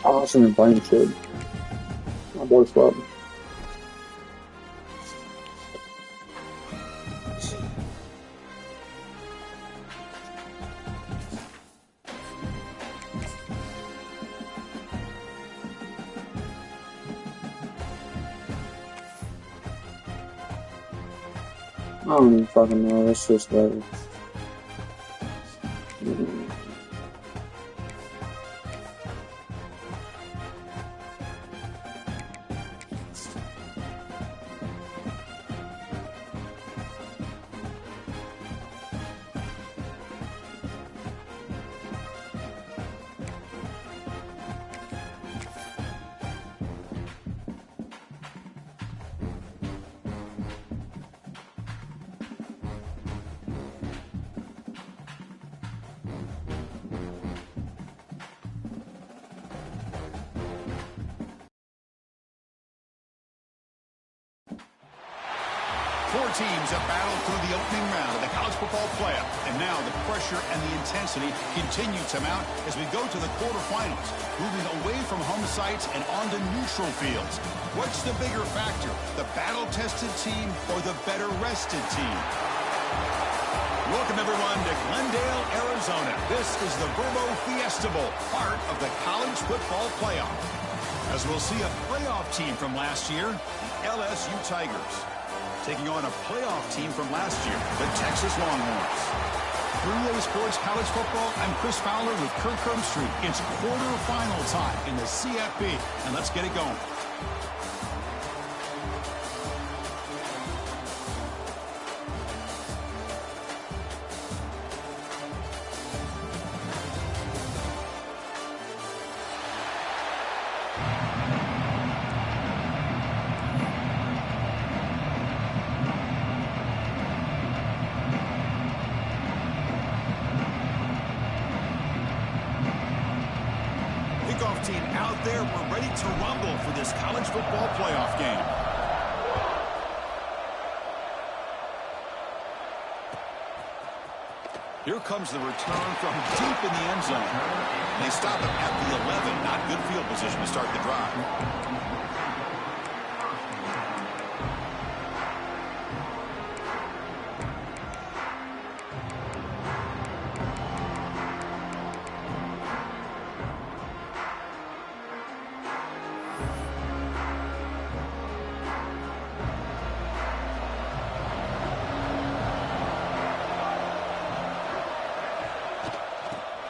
Awesome and playing shit. My boy's up. I don't even fucking know. It's just like. Four teams have battled through the opening round of the college football playoff, and now the pressure and the intensity continue to mount as we go to the quarterfinals, moving away from home sites and onto neutral fields. What's the bigger factor, the battle-tested team or the better-rested team? Welcome, everyone, to Glendale, Arizona. This is the Verbo Fiesta Bowl, part of the college football playoff. As we'll see a playoff team from last year, the LSU Tigers, taking on a playoff team from last year, the Texas Longhorns. 3A Sports College Football, I'm Chris Fowler with Kirk Herbstreit. It's quarterfinal time in the CFP, and let's get it going. kickoff team out there. We're ready to rumble for this college football playoff game. Here comes the return from deep in the end zone. And they stop it at the 11. Not good field position to start the drive.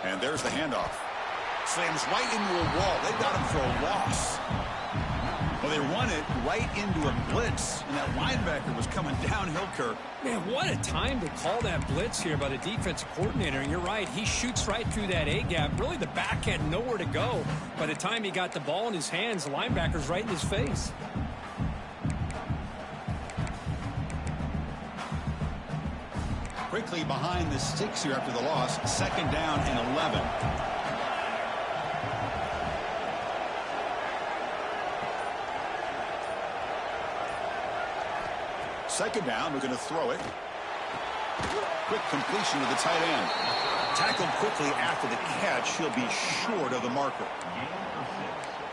And there's the handoff. Slams right into a wall. They've got him for a loss. Well, they run it right into a blitz, and that linebacker was coming downhill, Kirk. Man, what a time to call that blitz here by the defensive coordinator. And you're right, he shoots right through that A-gap. Really, the back had nowhere to go. By the time he got the ball in his hands, the linebacker's right in his face. Quickly behind the sticks here after the loss. 2nd down and 11. Second down, we're going to throw it. Quick completion to the tight end. Tackled quickly after the catch. He'll be short of the marker.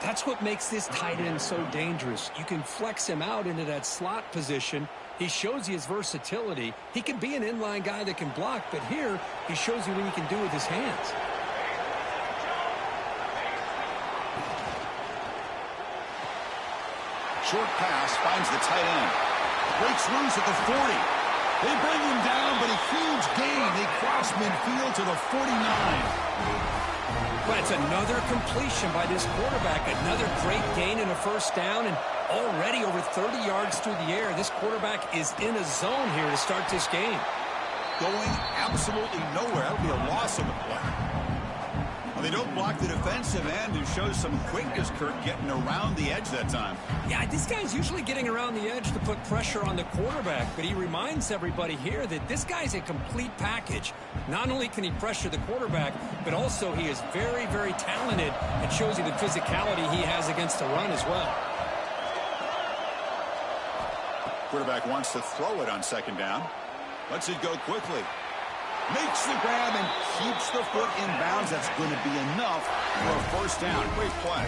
That's what makes this tight end so dangerous. You can flex him out into that slot position. He shows you his versatility. He can be an inline guy that can block, but here he shows you what he can do with his hands. Short pass finds the tight end. Breaks loose at the 40. They bring him down, but a huge gain. They cross midfield to the 49. But it's another completion by this quarterback. Another great gain and a 1st down, and already over 30 yards through the air. This quarterback is in a zone here to start this game. Going absolutely nowhere. That'll be a loss on the play. Well, they don't block the defensive end, who shows some quickness, Kirk, getting around the edge that time. Yeah, this guy's usually getting around the edge to put pressure on the quarterback, but he reminds everybody here that this guy's a complete package. Not only can he pressure the quarterback, but also he is very, very talented and shows you the physicality he has against the run as well. Quarterback wants to throw it on 2nd down. Lets it go quickly. Makes the grab and keeps the foot in bounds. That's going to be enough for a 1st down. Great play.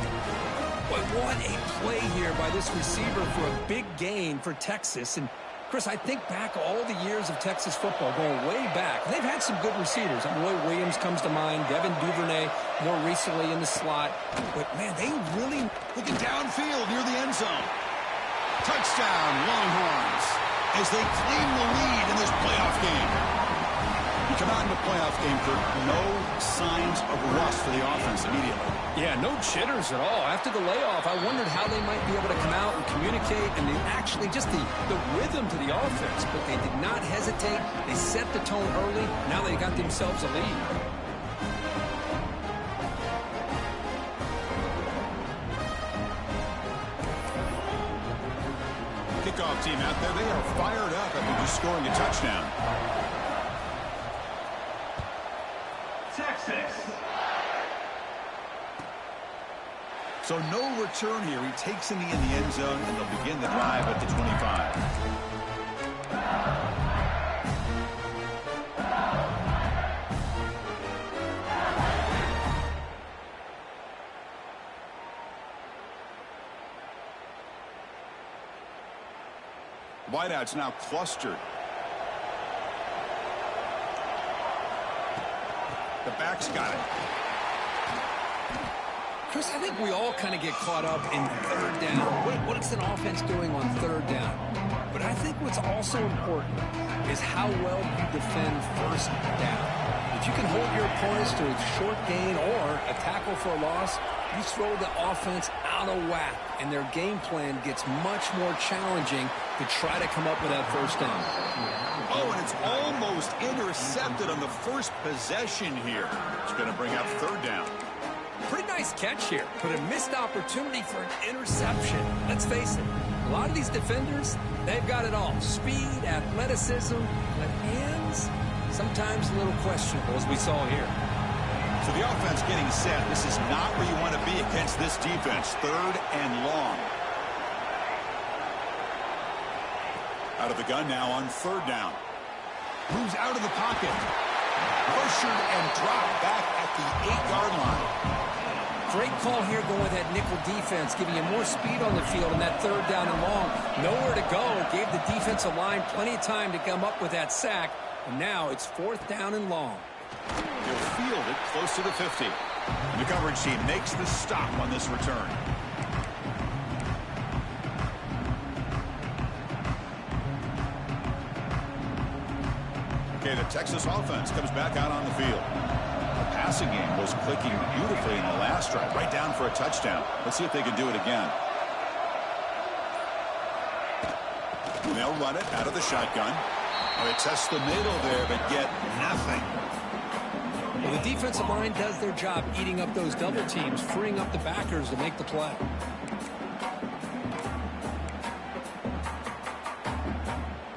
Boy, what a play here by this receiver for a big gain for Texas. And, Chris, I think back all the years of Texas football, going way back. They've had some good receivers. Roy Williams comes to mind, Devin Duvernay more recently in the slot. But, man, they really looking downfield near the end zone. Touchdown, Longhorns, as they claim the lead in this playoff game. You come out in the playoff game for no signs of rust for the offense immediately. Yeah, no jitters at all. After the layoff, I wondered how they might be able to come out and communicate and actually just the rhythm to the offense. But they did not hesitate. They set the tone early. Now they got themselves a lead. Kickoff team out there, they are fired up after just scoring a touchdown. So no return here. He takes in the end zone, and they'll begin the drive at the 25. Wideouts now clustered. The back's got it. Chris, I think we all kind of get caught up in 3rd down. What is an offense doing on 3rd down? But I think what's also important is how well you defend 1st down. If you can hold your opponents to a short gain or a tackle for a loss, you throw the offense out of whack, and their game plan gets much more challenging to try to come up with that 1st down. Oh, and it's almost intercepted on the first possession here. It's going to bring up 3rd down. Pretty nice catch here, but a missed opportunity for an interception. Let's face it, a lot of these defenders, they've got it all. Speed, athleticism, but hands, sometimes a little questionable, as we saw here. So the offense getting set. This is not where you want to be against this defense. 3rd and long. Out of the gun now on 3rd down. Moves out of the pocket. Pressured and dropped back at the 8-yard line. Great call here going with that nickel defense, giving you more speed on the field in that 3rd down and long. Nowhere to go. Gave the defensive line plenty of time to come up with that sack. And now it's 4th down and long. He'll field it close to the 50. And the coverage team makes the stop on this return. Okay, the Texas offense comes back out on the field. The passing game was clicking beautifully in the last drive, right down for a touchdown. Let's see if they can do it again. And they'll run it out of the shotgun. They test the middle there, but get nothing. Well, the defensive line does their job eating up those double teams, freeing up the backers to make the play.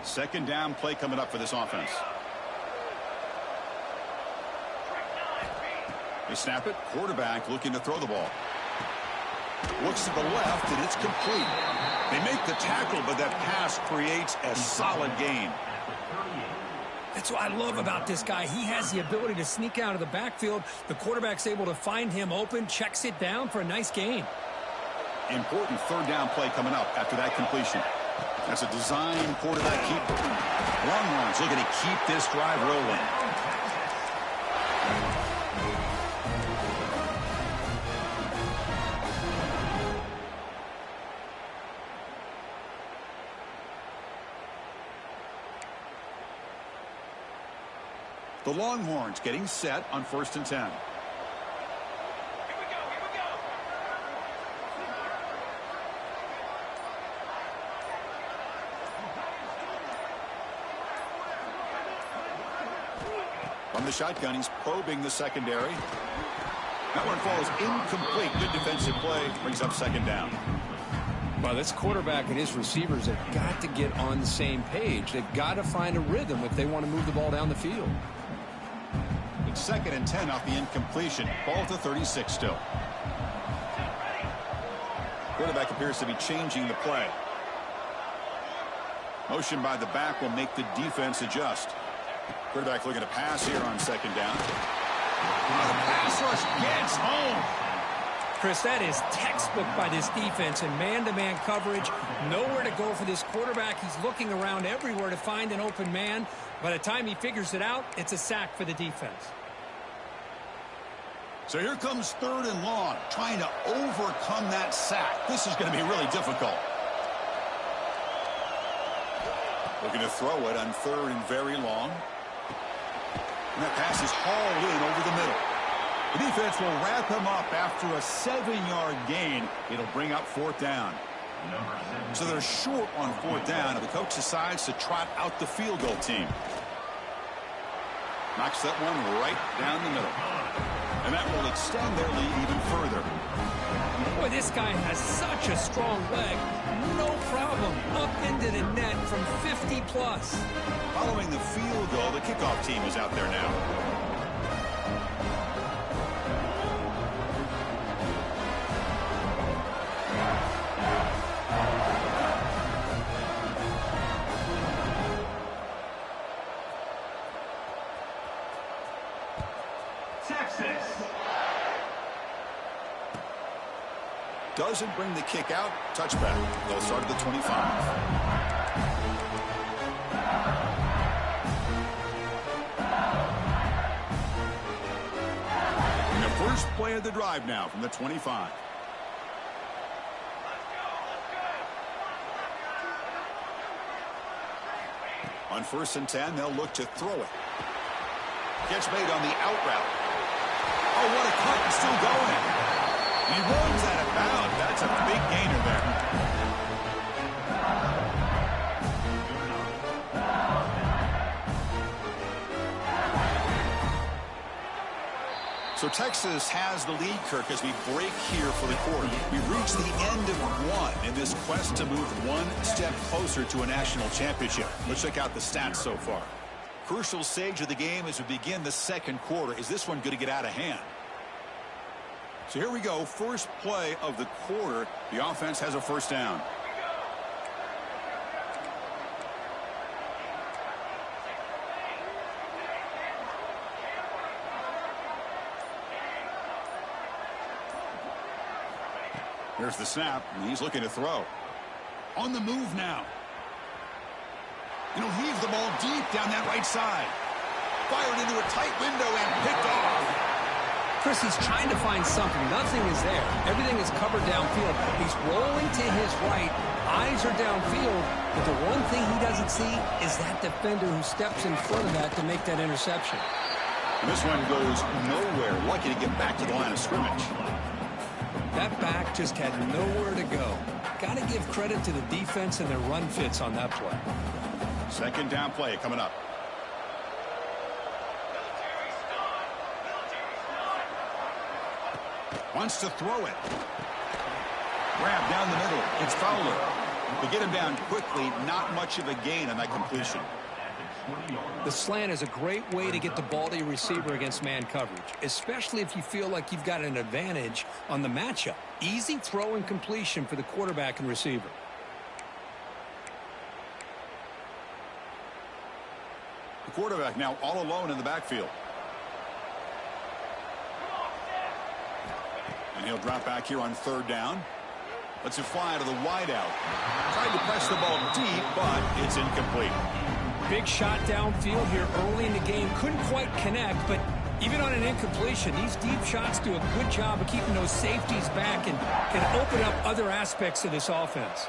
Second down play coming up for this offense. They snap it. Quarterback looking to throw the ball. Looks to the left, and it's complete. They make the tackle, but that pass creates a solid gain. That's what I love about this guy. He has the ability to sneak out of the backfield. The quarterback's able to find him open, checks it down for a nice gain. Important 3rd down play coming up after that completion. That's a design quarterback keeper. Longhorns looking to keep this drive rolling. The Longhorns getting set on 1st and 10. From the shotgun, he's probing the secondary. That one falls incomplete. Good defensive play. Brings up 2nd down. Well, this quarterback and his receivers have got to get on the same page. They've got to find a rhythm if they want to move the ball down the field. It's 2nd and 10 off the incompletion. Ball to 36 still. Quarterback appears to be changing the play. Motion by the back will make the defense adjust. Quarterback looking to pass here on 2nd down. The pass rush gets home. Chris, that is textbook by this defense in man-to-man coverage. Nowhere to go for this quarterback. He's looking around everywhere to find an open man. By the time he figures it out, it's a sack for the defense. So here comes 3rd and long, trying to overcome that sack. This is going to be really difficult. Looking to throw it on 3rd and very long. And that pass is hauled in over the middle. The defense will wrap him up after a 7-yard gain. It'll bring up 4th down. So they're short on 4th down, and the coach decides to trot out the field goal team. Knocks that one right down the middle. And that will extend their lead even further. Boy, this guy has such a strong leg. No problem. Up into the net from 50 plus. Following the field goal, the kickoff team is out there now. Doesn't bring the kick out. Touchback. They'll start at the 25. And the first play of the drive now from the 25. On 1st and 10, they'll look to throw it. Catch made on the out route. Oh, what a cut, and still going. He runs out of bounds. That's a big gainer there. So Texas has the lead, Kirk, as we break here for the quarter. We've reached the end of one in this quest to move one step closer to a national championship. Let's check out the stats so far. Crucial stage of the game as we begin the 2nd quarter. Is this one going to get out of hand? So here we go, first play of the quarter. The offense has a first down. Here's the snap, and he's looking to throw. On the move now. Heave the ball deep down that right side. Fired into a tight window and picked off. Chris, he's trying to find something. Nothing is there. Everything is covered downfield. He's rolling to his right. Eyes are downfield. But the one thing he doesn't see is that defender who steps in front of that to make that interception. And this one goes nowhere. Lucky to get back to the line of scrimmage. That back just had nowhere to go. Got to give credit to the defense and their run fits on that play. Second down play coming up. Wants to throw it. Grab down the middle. It's Fowler. To get him down quickly, not much of a gain on that completion. The slant is a great way to get the ball to your receiver against man coverage, especially if you feel like you've got an advantage on the matchup. Easy throw and completion for the quarterback and receiver. The quarterback now all alone in the backfield. And he'll drop back here on third down. Lets it fly to the wideout. Tried to press the ball deep, but it's incomplete. Big shot downfield here early in the game. Couldn't quite connect, but even on an incompletion, these deep shots do a good job of keeping those safeties back and can open up other aspects of this offense.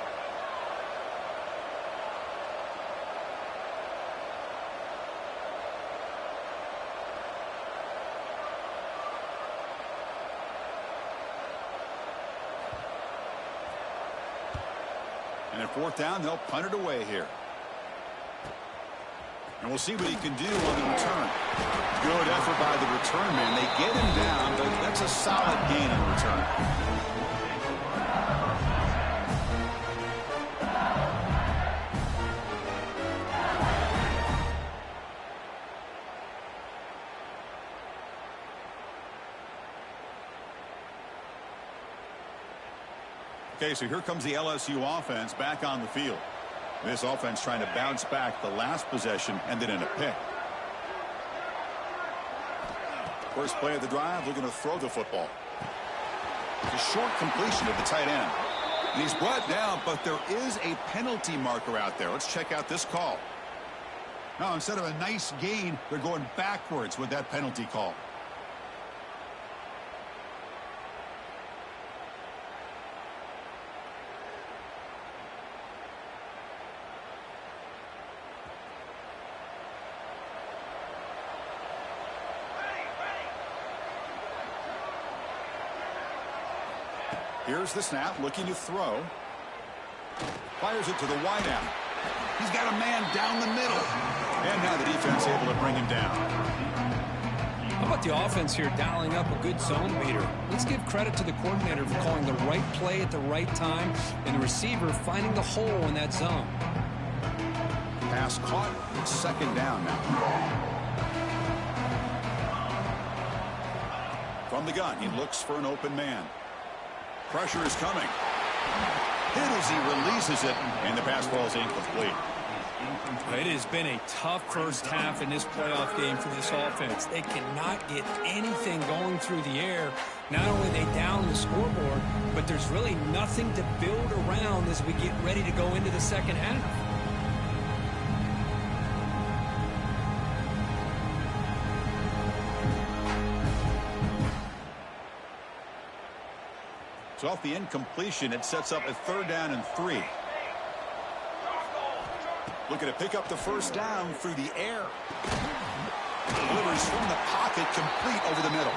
And at fourth down, they'll punt it away here. And we'll see what he can do on the return. Good effort by the return man. They get him down, but that's a solid gain on return. Okay, so here comes the LSU offense back on the field. This offense trying to bounce back the last possession, ended in a pick. First play of the drive, looking to throw the football. A short completion of the tight end. And he's brought down, but there is a penalty marker out there. Let's check out this call. Now, instead of a nice gain, they're going backwards with that penalty call. Here's the snap, looking to throw. Fires it to the wideout. He's got a man down the middle. And now the defense able to bring him down. How about the offense here dialing up a good zone beater? Let's give credit to the coordinator for calling the right play at the right time and the receiver finding the hole in that zone. Pass caught. It's second down now. From the gun, he looks for an open man. Pressure is coming. Hit as he releases it, and the pass ball is incomplete. It has been a tough first half in this playoff game for this offense. They cannot get anything going through the air. Not only they down the scoreboard, but there's really nothing to build around as we get ready to go into the second half. So off the incompletion, it sets up a third down and 3. Looking to pick up the first down through the air. Delivers from the pocket, complete over the middle.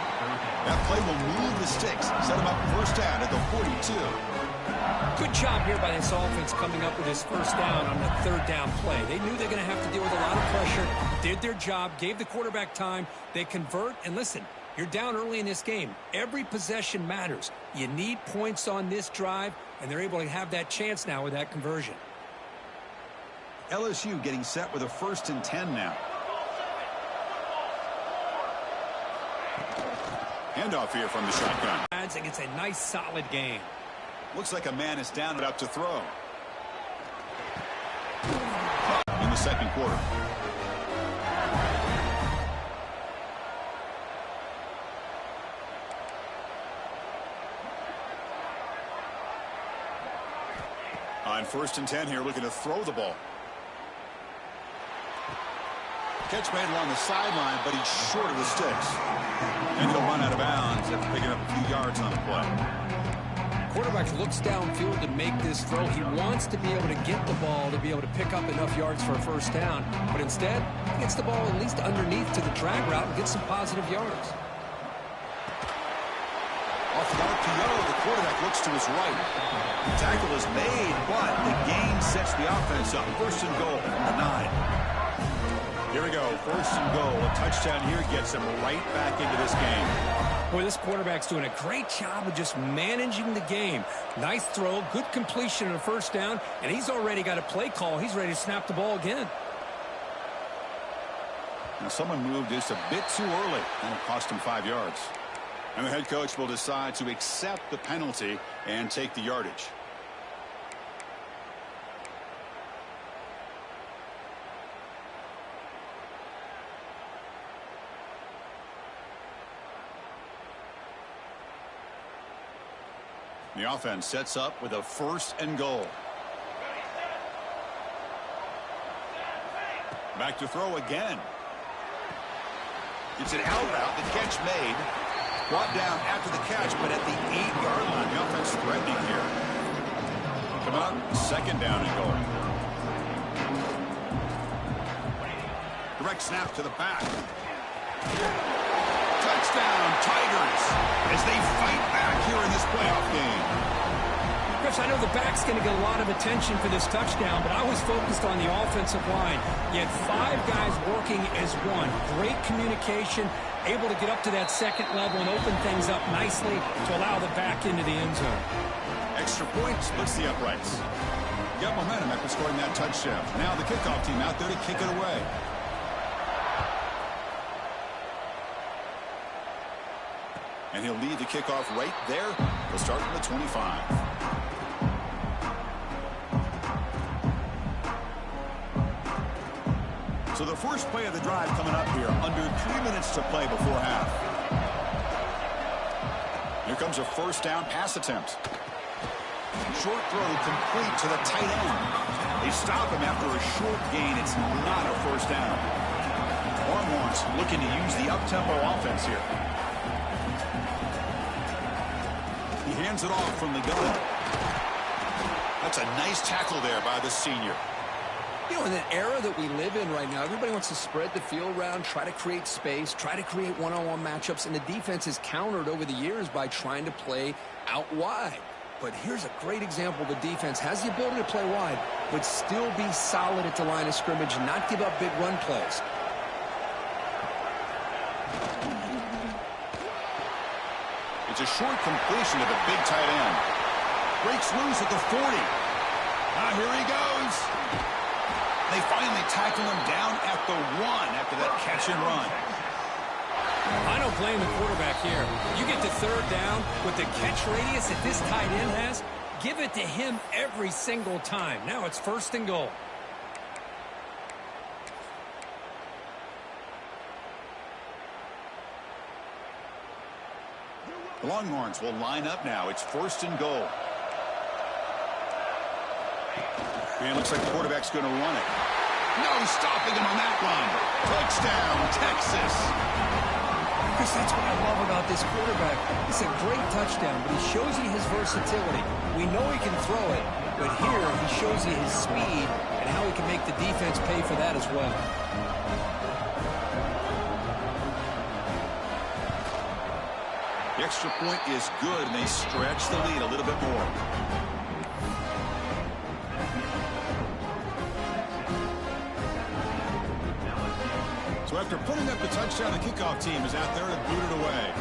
That play will move the sticks, set him up first down at the 42. Good job here by this offense coming up with his first down on the third down play. They knew they're going to have to deal with a lot of pressure, did their job, gave the quarterback time. They convert, and listen, you're down early in this game. Every possession matters. You need points on this drive, and they're able to have that chance now with that conversion. LSU getting set with a 1st and 10 now. Handoff here from the shotgun. sides and gets a nice, solid gain. Looks like a man is down and up to throw. In the second quarter. On 1st and 10 here, looking to throw the ball. Catch made along the sideline, but he's short of the sticks. And he'll run out of bounds after picking up a few yards on the play. Quarterback looks downfield to make this throw. He wants to be able to get the ball to be able to pick up enough yards for a first down. But instead, he gets the ball at least underneath to the drag route and gets some positive yards. Off the RPO, the quarterback looks to his right. The tackle is made, but the gain sets the offense up. 1st and goal from the 9. Here we go, 1st and goal. A touchdown here gets him right back into this game. Boy, this quarterback's doing a great job of just managing the game. Nice throw, good completion on a first down, and he's already got a play call. He's ready to snap the ball again. Now someone moved just a bit too early, and it cost him 5 yards. And the head coach will decide to accept the penalty and take the yardage. The offense sets up with a 1st and goal. Back to throw again. It's an out route. The catch made. Brought down after the catch, but at the 8-yard line. The offense threatening here. Come up, 2nd down and goal. Direct snap to the back. Touchdown, Tigers, as they fight back here in this playoff game. Chris, I know the back's going to get a lot of attention for this touchdown, but I was focused on the offensive line. You had 5 guys working as one. Great communication, able to get up to that 2nd level and open things up nicely to allow the back into the end zone. Extra point splits the uprights. Got momentum after scoring that touchdown. Now the kickoff team out there to kick it away. And he'll lead the kickoff right there. He'll start from the 25. So the first play of the drive coming up here. Under 3 minutes to play before half. Here comes a 1st down pass attempt. Short throw complete to the tight end. They stop him after a short gain. It's not a 1st down. Longhorns looking to use the up-tempo offense here. He hands it off from the gun. That's a nice tackle there by the senior. You know, in the era that we live in right now, everybody wants to spread the field around, try to create space, try to create one-on-one matchups, and the defense is countered over the years by trying to play out wide. But here's a great example. The defense has the ability to play wide, but still be solid at the line of scrimmage and not give up big run plays. It's a short completion to the big tight end. Breaks loose at the 40. Here he goes. They finally tackle him down at the 1 after that catch and run. I don't blame the quarterback here. You get to 3rd down with the catch radius that this tight end has, give it to him every single time. Now it's 1st and goal. The Longhorns will line up now. It's 1st and goal. And it looks like the quarterback's going to run it. No stopping him on that one. Touchdown, Texas. Chris, that's what I love about this quarterback. It's a great touchdown, but he shows you his versatility. We know he can throw it, but here he shows you his speed and how he can make the defense pay for that as well. The extra point is good, and they stretch the lead a little bit more. So after putting up the touchdown, the kickoff team is out there to boot it away.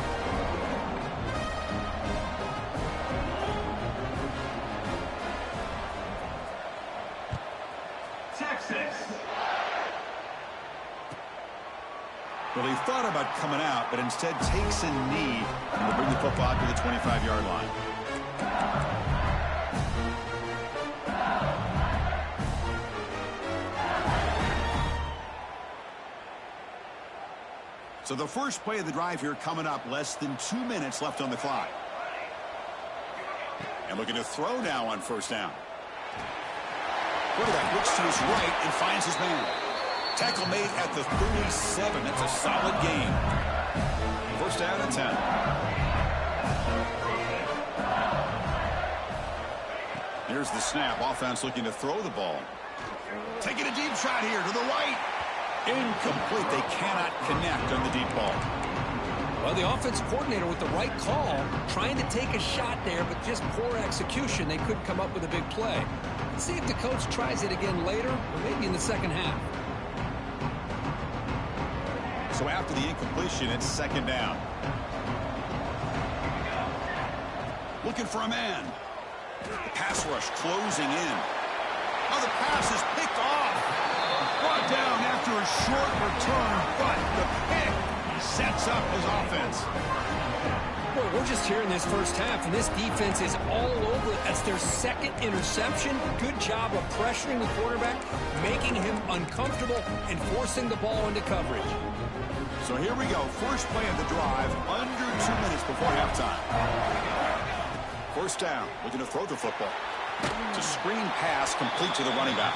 The Well, he thought about coming out, but instead takes a knee and will bring the football out to the 25-yard line. So the first play of the drive here coming up, less than 2 minutes left on the clock. And looking to throw now on first down. Quarterback looks to his right and finds his man. Tackle made at the 37. That's a solid gain. First down and 10. Here's the snap. Offense looking to throw the ball. Taking a deep shot here to the right. Incomplete. They cannot connect on the deep ball. Well, the offense coordinator with the right call, trying to take a shot there, but just poor execution. They couldn't come up with a big play. Let's see if the coach tries it again later, or maybe in the second half. So after the incompletion, it's second down. Looking for a man. The pass rush closing in. Oh, the pass is picked off. Brought down after a short return, but the pick sets up his offense. Well, we're just here in this first half, and this defense is all over it. That's their second interception. Good job of pressuring the quarterback, making him uncomfortable, and forcing the ball into coverage. So here we go. First play of the drive, under 2 minutes before halftime. First down, looking to throw the football. It's a screen pass complete to the running back.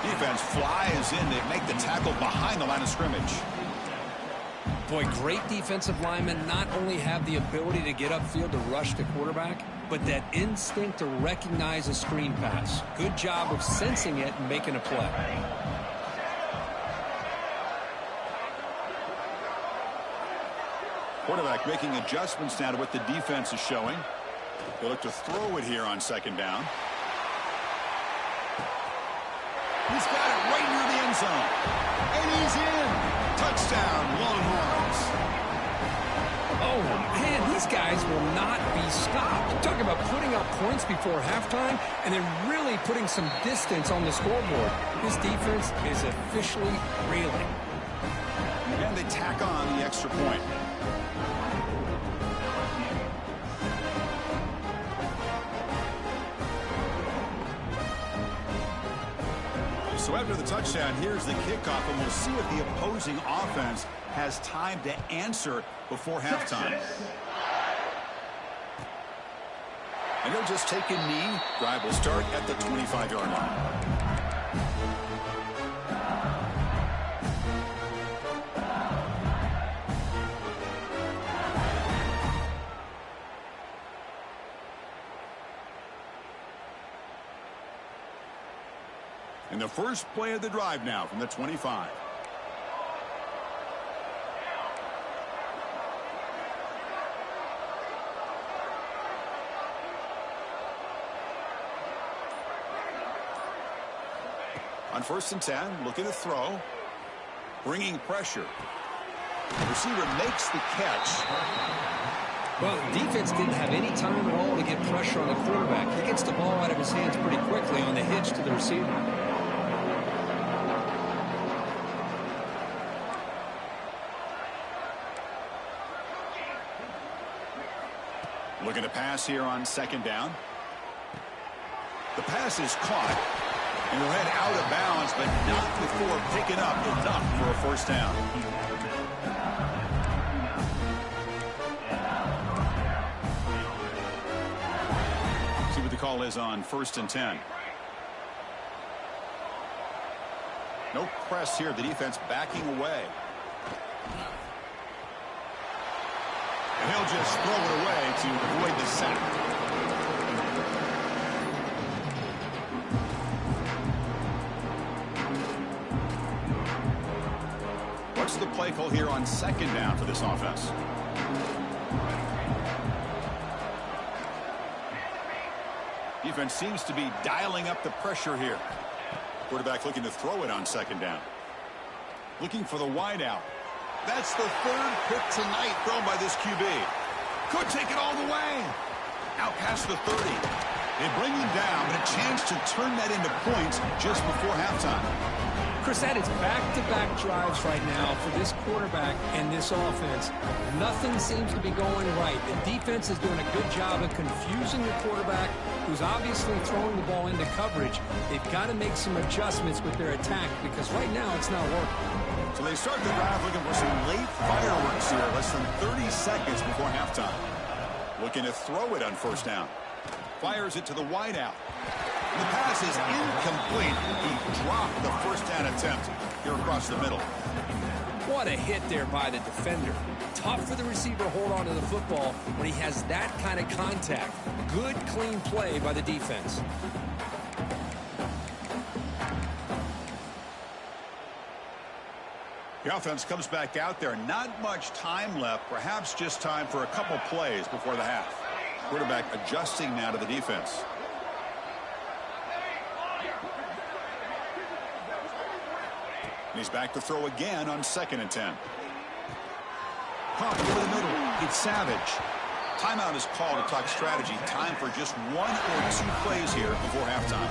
Defense flies in. They make the tackle behind the line of scrimmage. Boy, great defensive linemen not only have the ability to get upfield to rush the quarterback, but that instinct to recognize a screen pass. Good job of sensing it and making a play. Quarterback making adjustments now to what the defense is showing. They look to throw it here on second down. He's got it right near the end zone. And he's in. Touchdown, Longhorns. Oh, man, these guys will not be stopped. Talk about putting up points before halftime and then really putting some distance on the scoreboard. This defense is officially reeling. And they tack on the extra point. So after the touchdown, here's the kickoff, and we'll see if the opposing offense has time to answer before halftime. And they'll just take a knee. Drive will start at the 25-yard line. And the first play of the drive now from the 25. On first and 10, looking to throw. Bringing pressure. The receiver makes the catch. Well, defense didn't have any time at all to get pressure on the quarterback. He gets the ball out of his hands pretty quickly on the hitch to the receiver. Looking to pass here on second down. The pass is caught. And he'll head out of bounds, but not before picking up enough for a first down. See what the call is on first and 10. No press here. The defense backing away. And he'll just throw it away to avoid the sack. What's the play call here on second down for this offense? Defense seems to be dialing up the pressure here. Quarterback looking to throw it on second down. Looking for the wideout. That's the third pick tonight thrown by this QB. Could take it all the way. Out past the 30. They bring him down, but a chance to turn that into points just before halftime. Chris, that is back-to-back drives right now for this quarterback and this offense. Nothing seems to be going right. The defense is doing a good job of confusing the quarterback, who's obviously throwing the ball into coverage. They've got to make some adjustments with their attack because right now it's not working. So they start the drive looking for some late fireworks here, less than 30 seconds before halftime. Looking to throw it on first down. Fires it to the wideout. The pass is incomplete. He dropped the first down attempt here across the middle. What a hit there by the defender. Tough for the receiver to hold on to the football when he has that kind of contact. Good, clean play by the defense. The offense comes back out there. Not much time left. Perhaps just time for a couple plays before the half. Quarterback adjusting now to the defense. And he's back to throw again on 2nd and 10. Pump over the middle. It's Savage. Timeout is called to talk strategy. Time for just 1 or 2 plays here before halftime.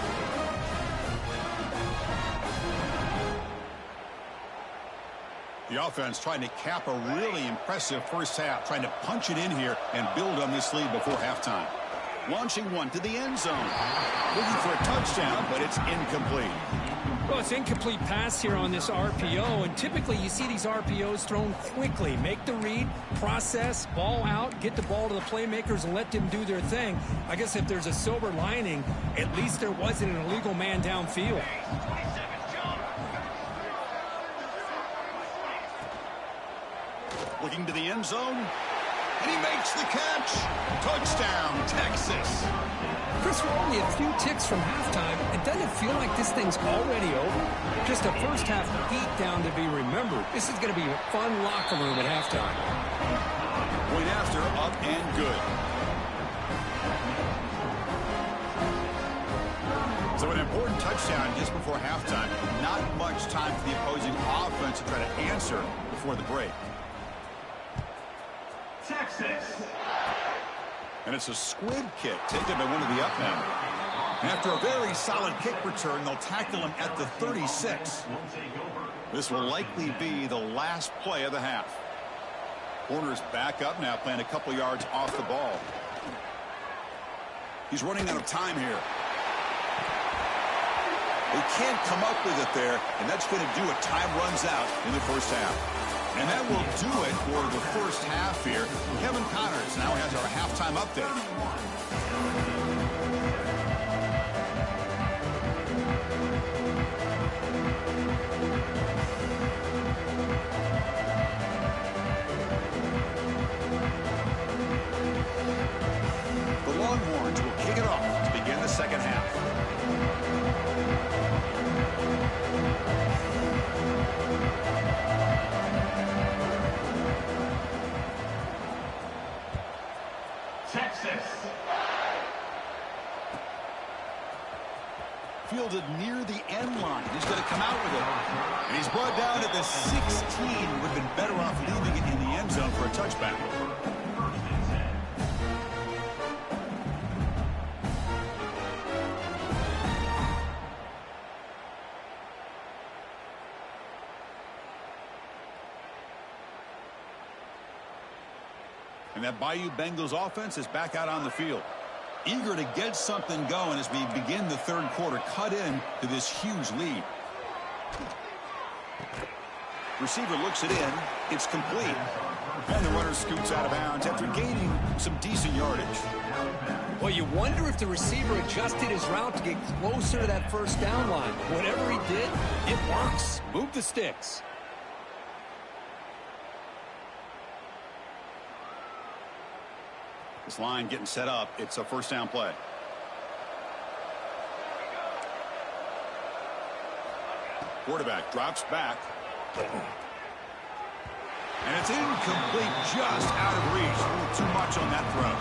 The offense trying to cap a really impressive first half, trying to punch it in here and build on this lead before halftime. Launching one to the end zone. Looking for a touchdown, but it's incomplete. Well, it's incomplete pass here on this RPO, and typically you see these RPOs thrown quickly. Make the read, process, ball out, get the ball to the playmakers and let them do their thing. I guess if there's a silver lining, at least there wasn't an illegal man downfield. Looking to the end zone, and he makes the catch. Touchdown, Texas. Chris, we're only a few ticks from halftime. It doesn't feel like this thing's already over. Just a first half beatdown to be remembered. This is going to be a fun locker room at halftime. Point after, up and good. So an important touchdown just before halftime. Not much time for the opposing offense to try to answer before the break. Texas. And it's a squib kick taken by one of the up men. After a very solid kick return, they'll tackle him at the 36. This will likely be the last play of the half. Corner's back up now, playing a couple yards off the ball. He's running out of time here. They can't come up with it there, and that's going to do it. Time runs out in the first half. And that will do it for the first half here. Kevin Connors now has our halftime update. The Longhorns will kick it off to begin the second half. Fielded near the end line. He's going to come out with it. And he's brought down at the 16. Would have been better off leaving it in the end zone for a touchback. And that Bayou Bengals offense is back out on the field. Eager to get something going as we begin the third quarter. Cut in to this huge lead. Receiver looks it in. It's complete. And the runner scoots out of bounds after gaining some decent yardage. Well, you wonder if the receiver adjusted his route to get closer to that first down line. Whatever he did, it works. Move the sticks. This line getting set up. It's a first down play. Quarterback drops back. And it's incomplete, just out of reach. A little too much on that throw.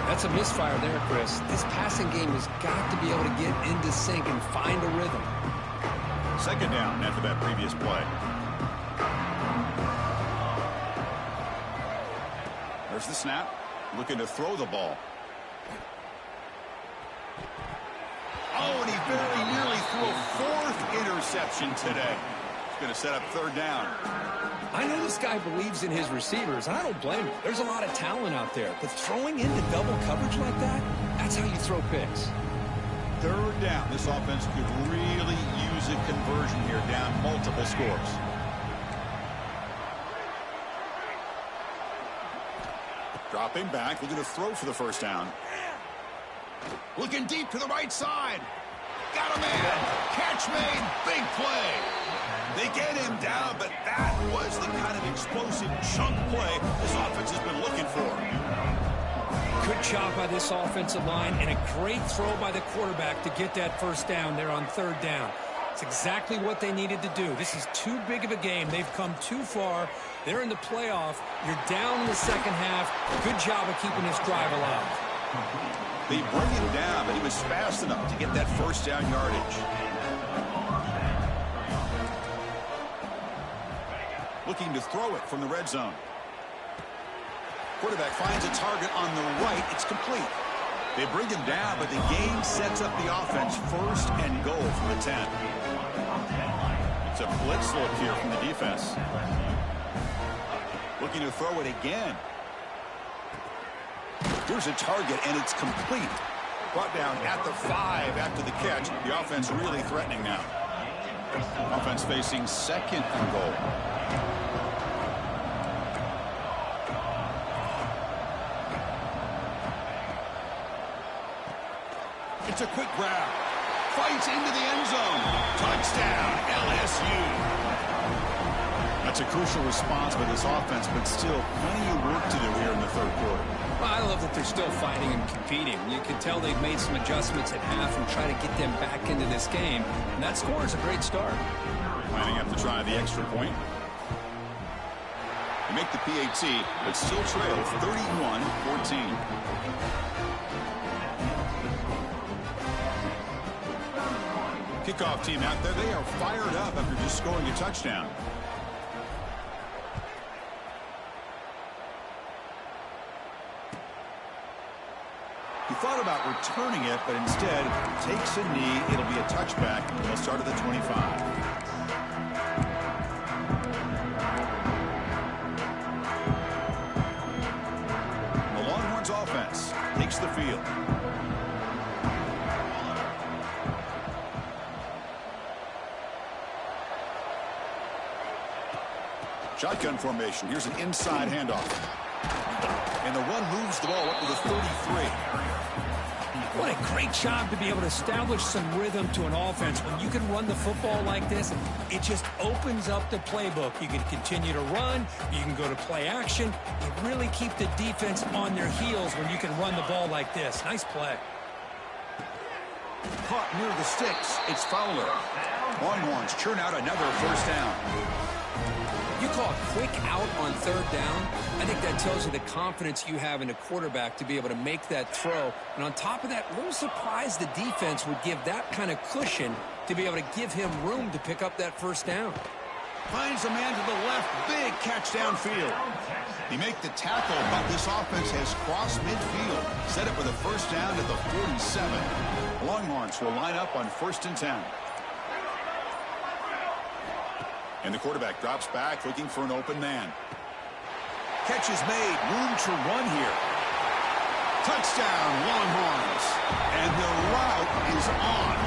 That's a misfire there, Chris. This passing game has got to be able to get into sync and find a rhythm. Second down after that previous play. There's the snap. Looking to throw the ball. Oh, and he very nearly threw a fourth reception today. He's going to set up third down. I know this guy believes in his receivers, and I don't blame him. There's a lot of talent out there, but throwing into double coverage like that, that's how you throw picks. Third down. This offense could really use a conversion here, down multiple scores. Dropping back, looking to throw for the first down. Looking deep to the right side. Got a man. Catch made. Big play. They get him down, but that was the kind of explosive chunk play this offense has been looking for. Good job by this offensive line, and a great throw by the quarterback to get that first down there on third down. It's exactly what they needed to do. This is too big of a game. They've come too far. They're in the playoff. You're down in the second half. Good job of keeping this drive alive. They bring him down, but he was fast enough to get that first down yardage. Looking to throw it from the red zone. Quarterback finds a target on the right. It's complete. They bring him down, but the game sets up the offense first and goal from the 10. It's a blitz look here from the defense. Looking to throw it again. Here's a target, and it's complete. Brought down at the 5 after the catch. The offense really threatening now. Offense facing second and goal. It's a quick grab. Fights into the end zone. Touchdown, LSU. That's a crucial response by this offense, but still plenty of work to do here in the third quarter. Well, I love that they're still fighting and competing. You can tell they've made some adjustments at half and try to get them back into this game. And that score is a great start. Lining up to try the extra point. They make the PAT, but still trail 31-14. Kickoff team out there. They are fired up after just scoring a touchdown. He thought about returning it, but instead takes a knee. It'll be a touchback. They'll start at the 25. The Longhorns offense takes the field. Shotgun formation. Here's an inside handoff. And the one moves the ball up to the 33. What a great job to be able to establish some rhythm to an offense. When you can run the football like this, it just opens up the playbook. You can continue to run. You can go to play action. You really keep the defense on their heels when you can run the ball like this. Nice play. Caught near the sticks. It's Fowler. Longhorns churn out another first down. You call a quick out on third down. I think that tells you the confidence you have in a quarterback to be able to make that throw. And on top of that, a little surprised the defense would give that kind of cushion to be able to give him room to pick up that first down. Finds a man to the left. Big catch downfield. They make the tackle, but this offense has crossed midfield. Set up with a first down at the 47. Longhorns will line up on 1st and 10. And the quarterback drops back, looking for an open man. Catch is made. Room to run here. Touchdown, Longhorns. And the route is on.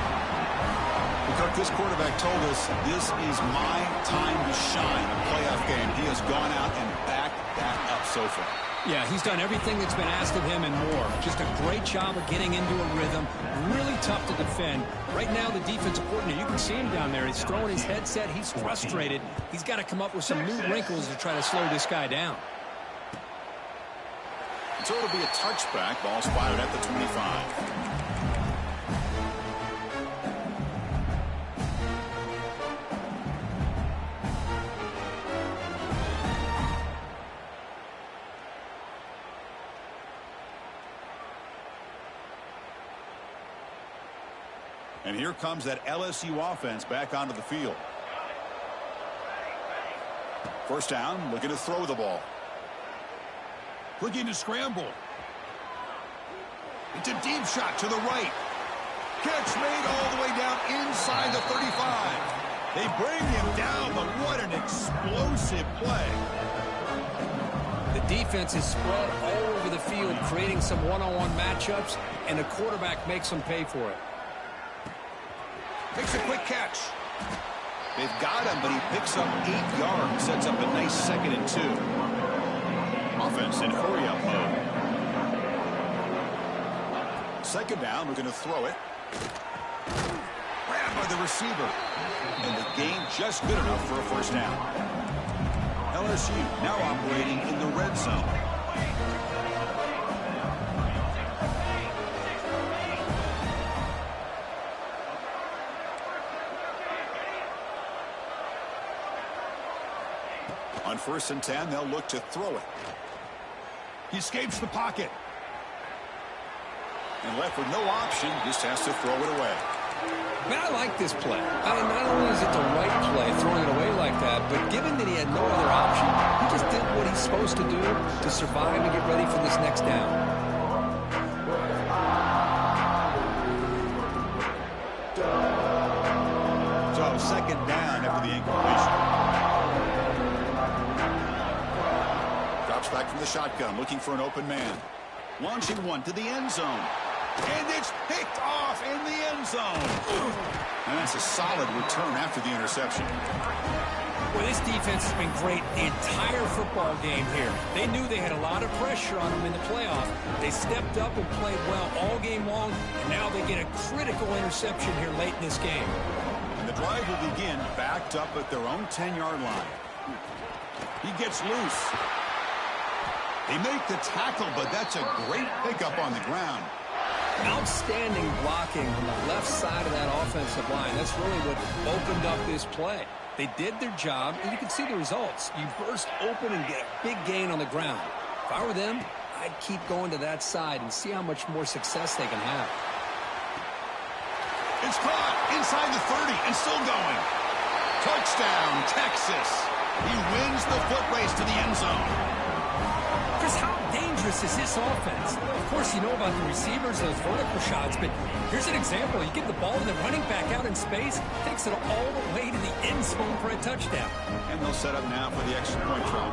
Because this quarterback told us this is my time to shine in a playoff game. He has gone out and backed that up so far. Yeah, he's done everything that's been asked of him and more. Just a great job of getting into a rhythm. Really tough to defend. Right now, the defensive coordinator, you can see him down there. He's throwing his headset. He's frustrated. He's got to come up with some new wrinkles to try to slow this guy down. So it'll be a touchback. Ball's fired at the 25. And here comes that LSU offense back onto the field. First down, looking to throw the ball. Looking to scramble. It's a deep shot to the right. Catch made all the way down inside the 35. They bring him down, but what an explosive play. The defense is spread all over the field, creating some one-on-one matchups, and the quarterback makes them pay for it. Makes a quick catch. They've got him, but he picks up 8 yards, sets up a nice 2nd and 2. Offense in hurry-up mode. 2nd down, we're going to throw it. Grabbed by the receiver. And the game just good enough for a 1st down. LSU now operating in the red zone. On 1st and 10, they'll look to throw it. He escapes the pocket. And left with no option, just has to throw it away. Man, I like this play. I mean, not only is it the right play, throwing it away like that, but given that he had no other option, he just did what he's supposed to do to survive and get ready for this next down. So 2nd down after the incompletion. Drops back from the shotgun, looking for an open man. Launching one to the end zone. And it's picked off in the end zone. And that's a solid return after the interception. Well, this defense has been great the entire football game here. They knew they had a lot of pressure on them in the playoff. They stepped up and played well all game long, and now they get a critical interception here late in this game. And the drive will begin backed up at their own 10-yard line. He gets loose. They make the tackle, but that's a great pickup on the ground. Outstanding blocking on the left side of that offensive line. That's really what opened up this play. They did their job, and you can see the results. You burst open and get a big gain on the ground. If I were them, I'd keep going to that side and see how much more success they can have. It's caught inside the 30 and still going. Touchdown, Texas. He wins the foot race to the end zone. Chris, how dangerous is this offense? Of course, you know about the receivers, those vertical shots, but here's an example. You get the ball to the running back out in space, takes it all the way to the end zone for a touchdown. And they'll set up now for the extra point try.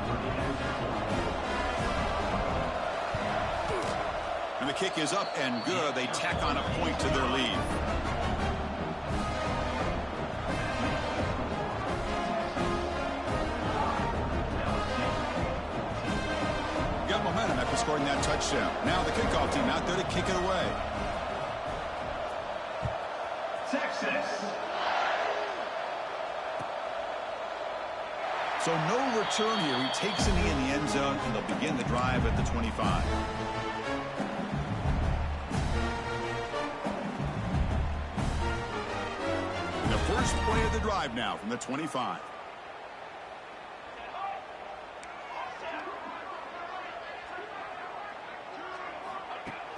And the kick is up and good. They tack on a point to their lead. Got momentum after scoring that touchdown. Now the kickoff team out there to kick it away. Texas. So no return here. He takes a knee in the end zone, and they'll begin the drive at the 25. And the first play of the drive now from the 25.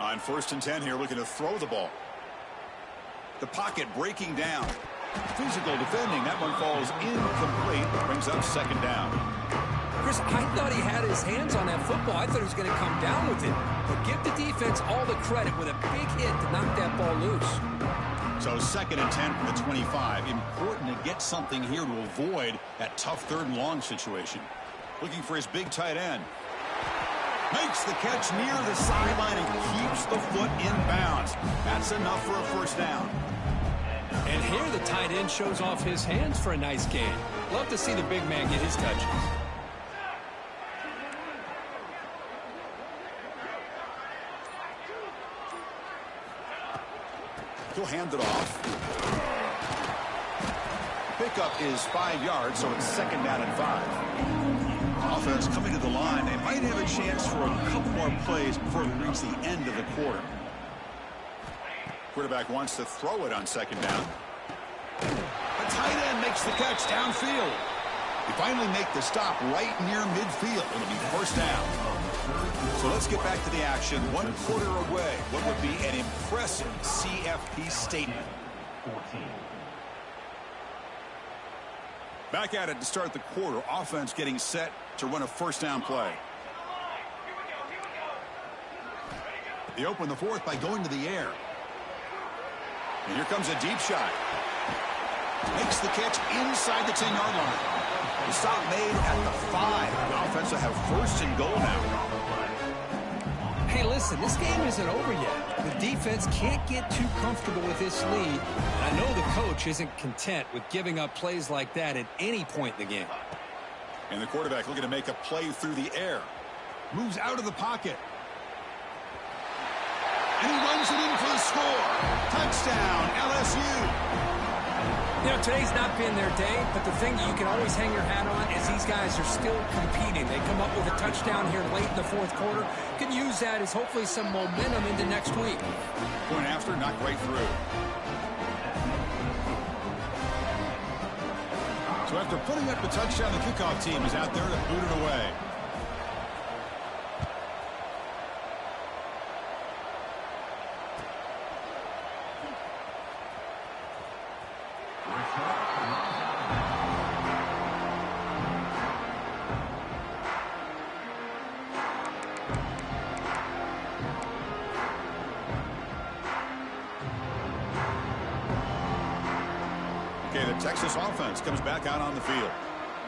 On 1st and 10 here, looking to throw the ball. The pocket breaking down. Physical defending. That one falls incomplete. Brings up 2nd down. Chris, I thought he had his hands on that football. I thought he was going to come down with it. But give the defense all the credit with a big hit to knock that ball loose. So 2nd and 10 from the 25. Important to get something here to avoid that tough 3rd and long situation. Looking for his big tight end. Makes the catch near the sideline and keeps the foot in bounds. That's enough for a 1st down. And here the tight end shows off his hands for a nice gain. Love to see the big man get his touches. He'll hand it off. Pickup is 5 yards, so it's 2nd down and 5. Offense coming to the line. They might have a chance for a couple more plays before we reach the end of the quarter. Quarterback wants to throw it on 2nd down. The tight end makes the catch downfield. They finally make the stop right near midfield. It'll be 1st down. So let's get back to the action. 1 quarter away. What would be an impressive CFP statement. 14. Back at it to start the quarter. Offense getting set to run a 1st down play. They open the 4th by going to the air. And here comes a deep shot. Makes the catch inside the 10-yard line. The stop made at the 5. The offense will have first and goal now. Hey, listen, this game isn't over yet. The defense can't get too comfortable with this lead. And I know the coach isn't content with giving up plays like that at any point in the game. And the quarterback looking to make a play through the air. Moves out of the pocket. And he runs it in for the score. Touchdown, LSU. You know, today's not been their day, but the thing that you can always hang your hat on is these guys are still competing. They come up with a touchdown here late in the fourth quarter. Can use that as hopefully some momentum into next week. Point after, not quite through. So after putting up the touchdown, the kickoff team is out there to boot it away. Okay, the Texas offense comes back out on the field.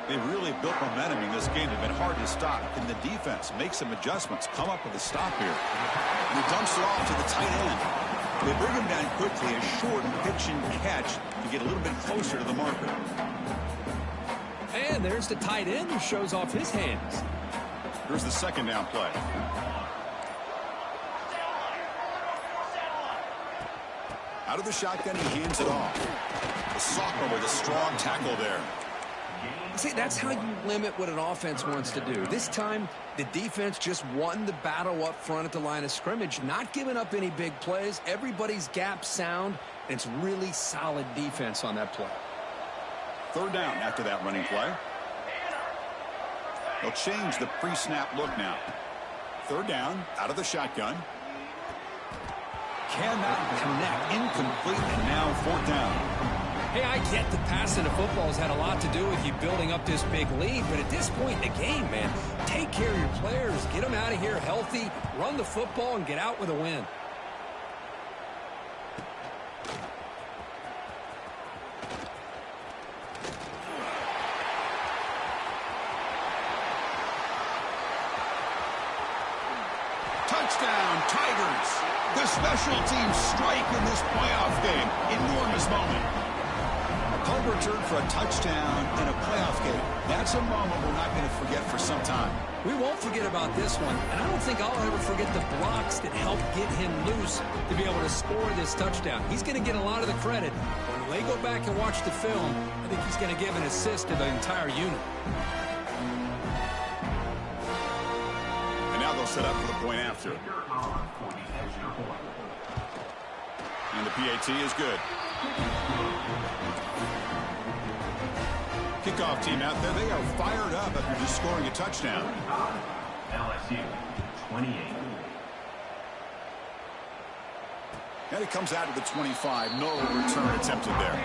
They really built momentum in this game. They've been hard to stop. Can the defense make some adjustments, come up with a stop here? And he dumps it off to the tight end. They bring him down quickly, a short pitch and catch to get a little bit closer to the marker. And there's the tight end who shows off his hands. Here's the second down play. Out of the shotgun, he hands it off. The sophomore with a strong tackle there. See, that's how you limit what an offense wants to do. This time, the defense just won the battle up front at the line of scrimmage, not giving up any big plays. Everybody's gap sound, and it's really solid defense on that play. Third down after that running play. They'll change the pre-snap look now. Third down, out of the shotgun. Cannot connect, incomplete, and now fourth down. Hey, I get the passing of football has had a lot to do with you building up this big lead, but at this point in the game, man, take care of your players, get them out of here healthy, run the football, and get out with a win. Touchdown, Tigers! The special teams strike in this playoff game. Enormous moment. A punt return for a touchdown in a playoff game. That's a moment we're not going to forget for some time. We won't forget about this one, and I don't think I'll ever forget the blocks that helped get him loose to be able to score this touchdown. He's going to get a lot of the credit. When they go back and watch the film, I think he's going to give an assist to the entire unit. And now they'll set up for the point after. And the PAT is good. Kickoff team out there, they are fired up after just scoring a touchdown. LSU 28. And it comes out to the 25. No return attempted there.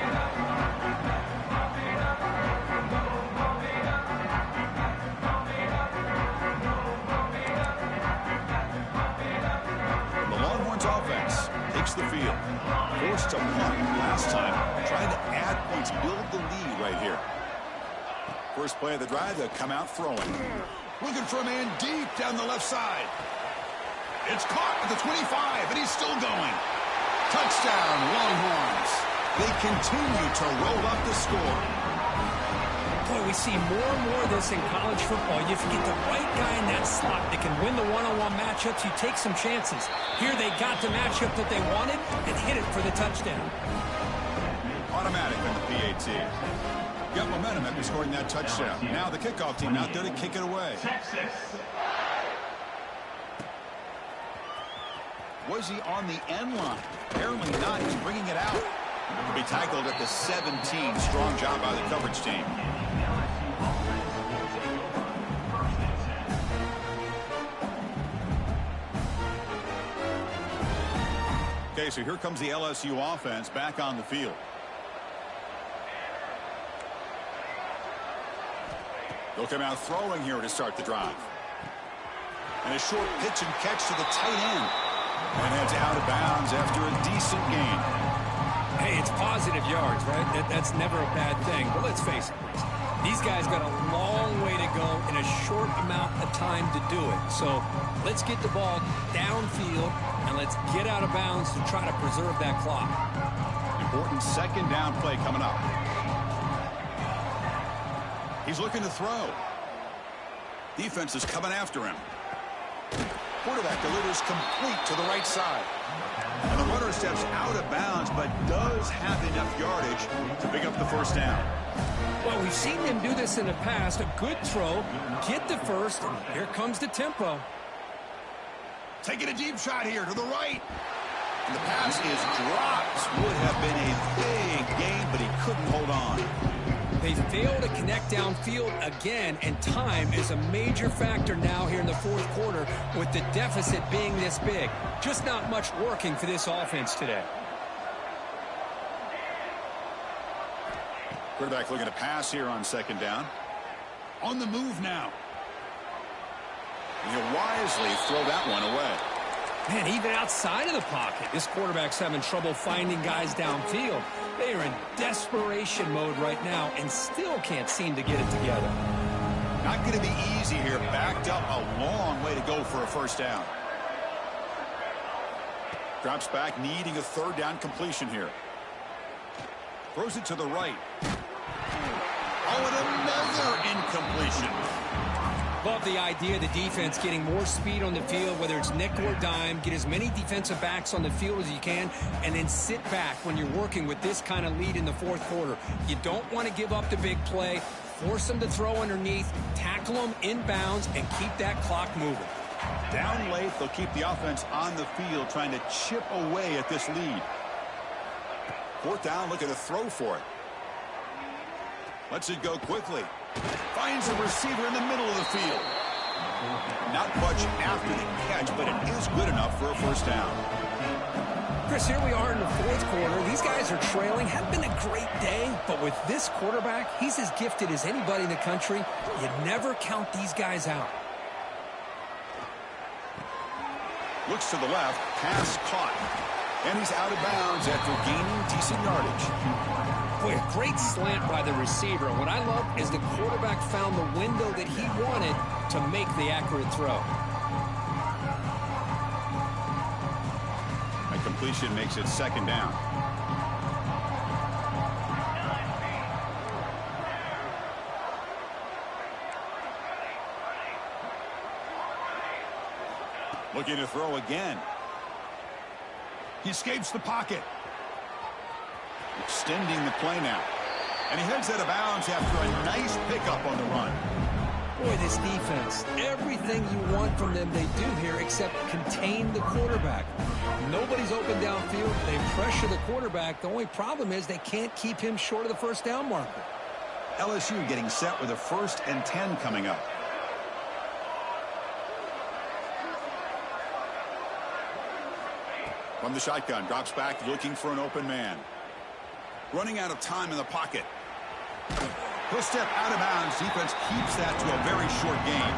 The Longhorns offense takes the field. Forced to punt last time. Trying to add points, build the lead right here. First play of the drive, they'll come out throwing. Looking for a man deep down the left side. It's caught at the 25, and he's still going. Touchdown, Longhorns. They continue to roll up the score. Boy, we see more and more of this in college football. If you get the right guy in that slot that can win the one-on-one matchups, you take some chances. Here they got the matchup that they wanted and hit it for the touchdown. Automatic on the PAT. Got momentum after scoring that touchdown. Now the kickoff team out there to kick it away. Texas. Was he on the end line? Apparently not. He's bringing it out. To be tackled at the 17. Strong job by the coverage team. Okay, so here comes the LSU offense back on the field. They'll come out throwing here to start the drive. And a short pitch and catch to the tight end. And heads out of bounds after a decent gain. Hey, it's positive yards, right? That's never a bad thing. But let's face it, Bruce. These guys got a long way to go in a short amount of time to do it. So let's get the ball downfield and let's get out of bounds to try to preserve that clock. Important second down play coming up. He's looking to throw. Defense is coming after him. Quarterback delivers complete to the right side. And the runner steps out of bounds, but does have enough yardage to pick up the first down. Well, we've seen them do this in the past. A good throw, get the first, and here comes the tempo. Taking a deep shot here to the right. And the pass is dropped. Would have been a big gain, but he couldn't hold on. They fail to connect downfield again, and time is a major factor now here in the fourth quarter with the deficit being this big. Just not much working for this offense today. Quarterback looking to pass here on second down. On the move now. And he'll wisely throw that one away. Man, even outside of the pocket, this quarterback's having trouble finding guys downfield. They are in desperation mode right now and still can't seem to get it together. Not going to be easy here. Backed up a long way to go for a first down. Drops back, needing a third down completion here. Throws it to the right. Oh, and another incompletion. Love the idea of the defense getting more speed on the field, whether it's nickel or dime. Get as many defensive backs on the field as you can, and then sit back when you're working with this kind of lead in the fourth quarter. You don't want to give up the big play. Force them to throw underneath, tackle them inbounds, and keep that clock moving. Down late, they'll keep the offense on the field, trying to chip away at this lead. Fourth down, looking to throw for it. Lets it go quickly. Finds a receiver in the middle of the field. Not much after the catch, but it is good enough for a first down. Chris, here we are in the fourth quarter. These guys are trailing. Hadn't been a great day, but with this quarterback, he's as gifted as anybody in the country. You never count these guys out. Looks to the left, pass caught. And he's out of bounds after gaining decent yardage. Boy, a great slant by the receiver. What I love is the quarterback found the window that he wanted to make the accurate throw. A completion makes it second down. Looking to throw again. He escapes the pocket. Extending the play now. And he heads out of bounds after a nice pickup on the run. Boy, this defense, everything you want from them they do here except contain the quarterback. Nobody's open downfield. They pressure the quarterback. The only problem is they can't keep him short of the first down marker. LSU getting set with a 1st and 10 coming up. From the shotgun, drops back looking for an open man. Running out of time in the pocket. He'll step out of bounds. Defense keeps that to a very short gain.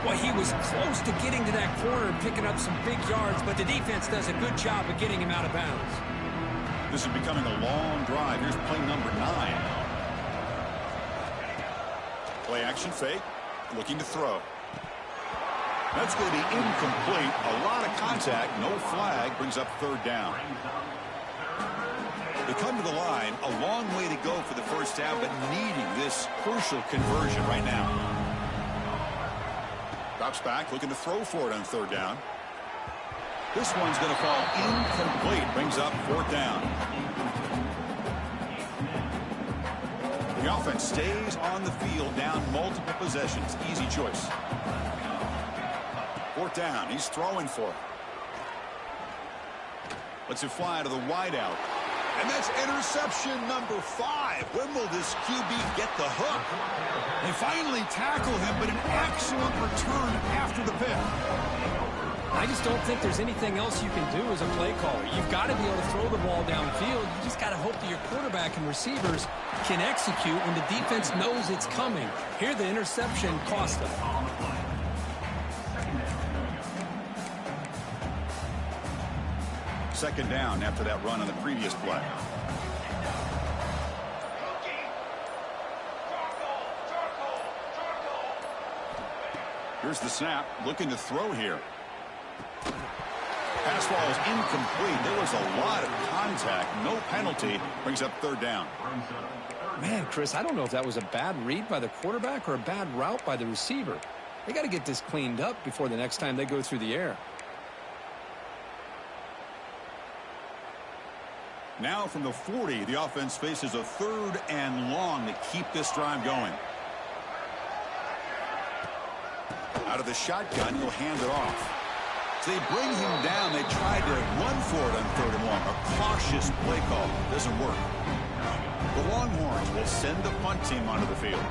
Well, he was close to getting to that corner and picking up some big yards, but the defense does a good job of getting him out of bounds. This is becoming a long drive. Here's play number 9. Play action fake. Looking to throw. That's going to be incomplete. A lot of contact. No flag. Brings up third down. They come to the line. A long way to go for the first down, but needing this crucial conversion right now. Drops back. Looking to throw for it on third down. This one's going to fall incomplete. Brings up fourth down. The offense stays on the field, down multiple possessions. Easy choice. Fourth down. He's throwing for it. Lets it fly to the wideout. And that's interception number 5. When will this QB get the hook? They finally tackle him, but an excellent return after the pick. I just don't think there's anything else you can do as a play caller. You've got to be able to throw the ball downfield. You just got to hope that your quarterback and receivers can execute when the defense knows it's coming. Here, the interception cost them. Second down after that run on the previous play. Here's the snap, looking to throw here. Pass ball is incomplete. There was a lot of contact. No penalty. Brings up third down. Man, Chris, I don't know if that was a bad read by the quarterback or a bad route by the receiver. They got to get this cleaned up before the next time they go through the air. Now from the 40, the offense faces a third and long to keep this drive going. Out of the shotgun, he'll hand it off. So they bring him down. They tried to run for it on third and long. A cautious play call. Doesn't work. The Longhorns will send the punt team onto the field.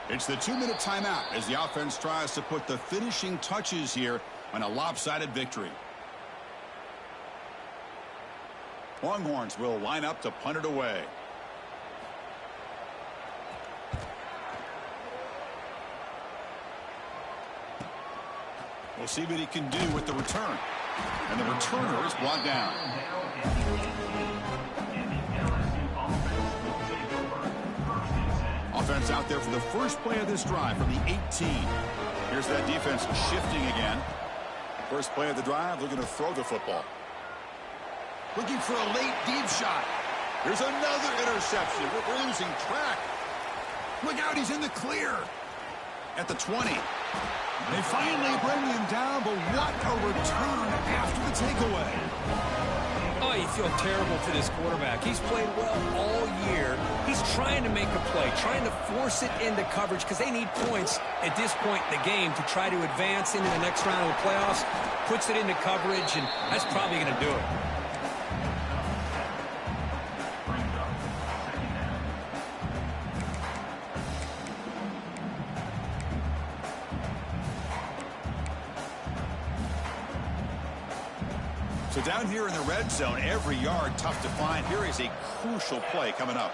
It's the 2-minute timeout as the offense tries to put the finishing touches here on a lopsided victory. Longhorns will line up to punt it away. We'll see what he can do with the return. And the returner is brought down. Offense out there for the first play of this drive from the 18. Here's that defense shifting again. First play of the drive, looking to throw the football. Looking for a late deep shot. Here's another interception. We're losing track. Look out, he's in the clear. At the 20. They finally bring him down, but what a return after the takeaway. Oh, you feel terrible for this quarterback. He's played well all year. He's trying to make a play, trying to force it into coverage because they need points at this point in the game to try to advance into the next round of the playoffs. Puts it into coverage, and that's probably going to do it. So down here in the red zone, every yard tough to find. Here is a crucial play coming up.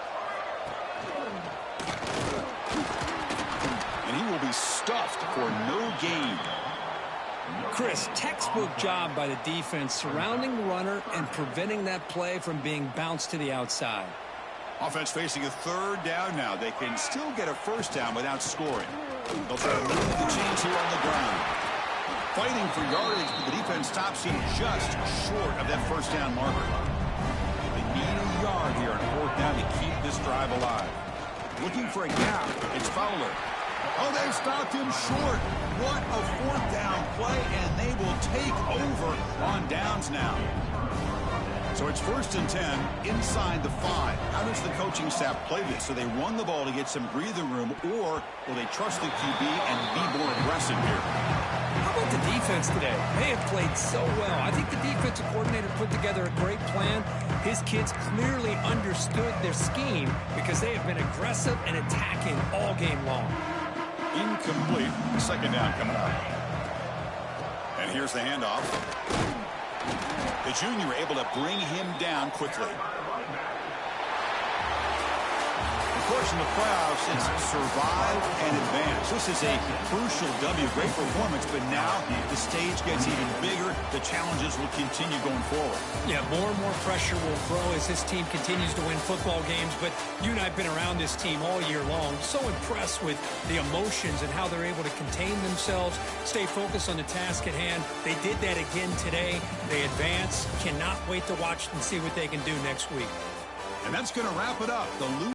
And he will be stuffed for no gain. Chris, textbook job by the defense surrounding the runner and preventing that play from being bounced to the outside. Offense facing a third down now. They can still get a first down without scoring. They'll try to move the chains here on the ground. Fighting for yardage, but the defense stops him just short of that first down marker. They need a yard here on fourth down to keep this drive alive. Looking for a gap. It's Fowler. Oh, they stopped him short. What a fourth down play, and they will take over on downs now. So it's 1st and 10 inside the 5. How does the coaching staff play this? So they run the ball to get some breathing room, or will they trust the QB and be more aggressive here? How about the defense today? They have played so well. I think the defensive coordinator put together a great plan. His kids clearly understood their scheme because they have been aggressive and attacking all game long. Incomplete. Second down coming up. And here's the handoff. The junior able to bring him down quickly. Of course, in the playoffs, it's survive and advance. This is a crucial W. Great performance, but now the stage gets even bigger. The challenges will continue going forward. Yeah, more and more pressure will grow as this team continues to win football games. But you and I have been around this team all year long. So impressed with the emotions and how they're able to contain themselves, stay focused on the task at hand. They did that again today. They advance. Cannot wait to watch and see what they can do next week. And that's going to wrap it up. The